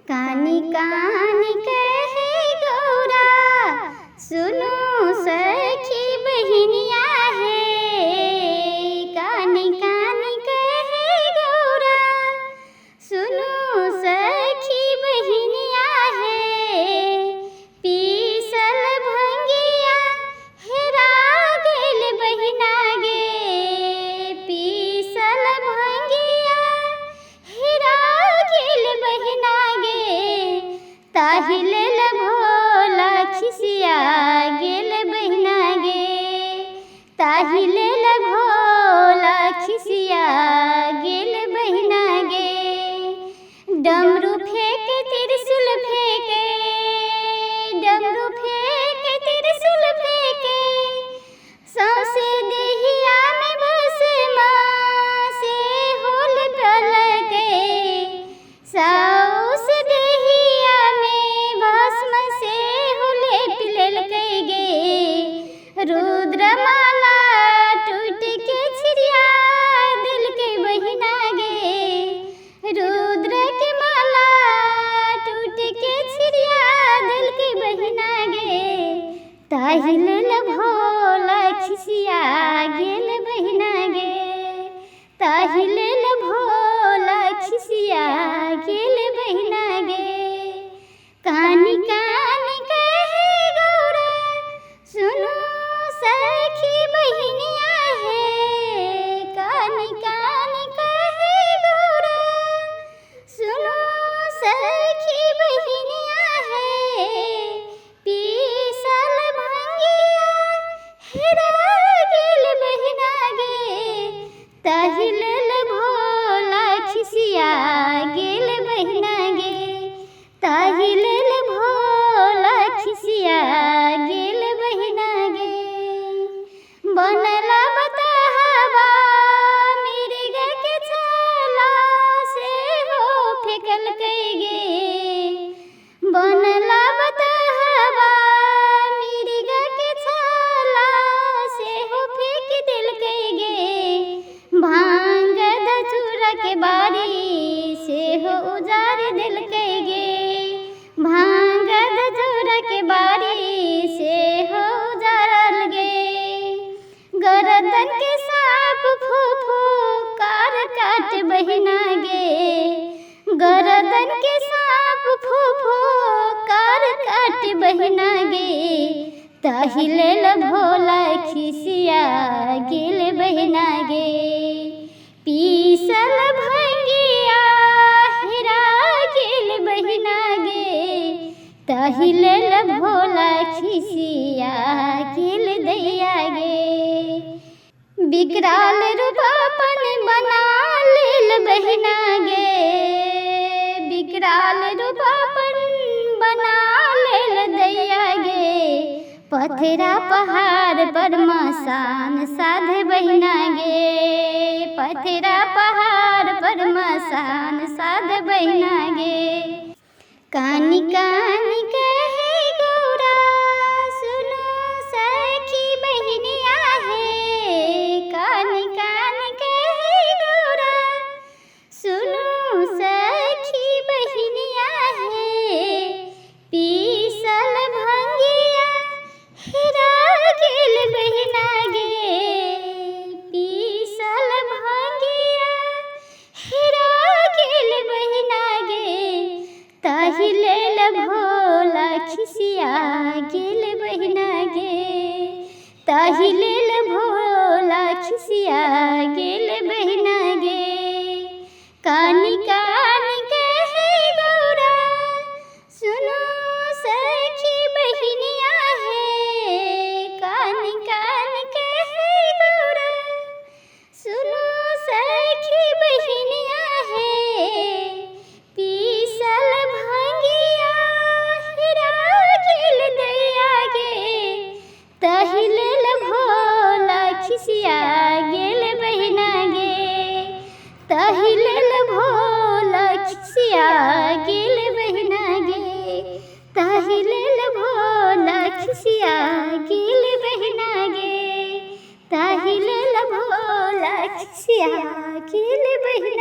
कानी कानी कहे गौरा सुनो सखी बहनिया है। कानी कानी कहे गौरा सुनो सखी बहनिया है। पीसल भंगिया हेरा गेल बहिना गे। पीसल भंगिया हेरा गेल बहिना गे। ताहिले भोला खिसिया गेल बहिना गे। ताहिले भोला खिसिया गेल बहिना गे। डमरू फेंके त्रिशूल फेंके। डमरू फेंके त्रिशूल फेंके। सौसे देहिया में भस्मा से होल पलके। सौसे देहिया में भस्म से होले पिललके गे। रुद्रमाला टूट के छिरिया दिल के बहिना गे। रुद्र के माला टूट के छिरिया दिल के बहिना गे। ताहिले भोला खिसिया गेल बहिना गे। ताहिले भोला खिसिया गेल बहिना गे। कानी कानी कहे गौरा सुनो सखी बहनिया है। कानी कानी कहे गौरा सुनो सखी बहनिया है। पीसल भंगिया हेरा गेल बहिना गे। ताहिले भोला खिसिया गेल बहिना गे। ताहिले भोला खिसिया गेल बहिना गे। बनला बताहबा मिर्ग के छाला से हो फेंकल गे। बनला बताहबा मिर्ग के छाला से हो फेंक दिल गे। भांग धतूरा के बारी से हो उजार दिल गे। भांग धतूरा के बारी से हो उजारल गे। गरदन के सांप फूफू कार काट बहिना गे। गरदन के सांप फूफू कार काट बहिना गे। ताहिले भोला खिसिया गेल बहिना गे। पीसल भंगिया हेरा गेल बहिना गे। ताहिले भोला खिसिया गेल दैया गे। बिकराल रूपापन बना लेल बहिना गे। बिकराल रूपापन बना लेल दैया गे। पथरा पहाड़ पर मसान साध बहिना गे। पथरा पहाड़ पर मसान साध बहिना गे। कानी कानी कहे गौरा सुनो सखी बहनिया है। कानी कानी कहे गौरा सुनो सखी बहनिया है। पीसल भंगिया हेरा गेल बहिना गे। पीसल भंगिया हेरा गेल बहिना गे। ताहिले भोला खिसिया गेल बहिना गे। ताहिले भोला खिसिया गेल बहिना गे। कानी कानी कहे गौरा सुनो सखी बहनिया है। कानी कानी कहे गौरा सुनो सखी बहनिया है। पीसल भंगिया हेरा गेल दैया गे। ताहिले भोला खिसिया गेल बहिना गे। ताहिले भोला खिसिया गेल बहिना गे। ताहिले भोला खिसिया गेल बहिना गे। ताहिले भोला खिसिया गेल बहिना।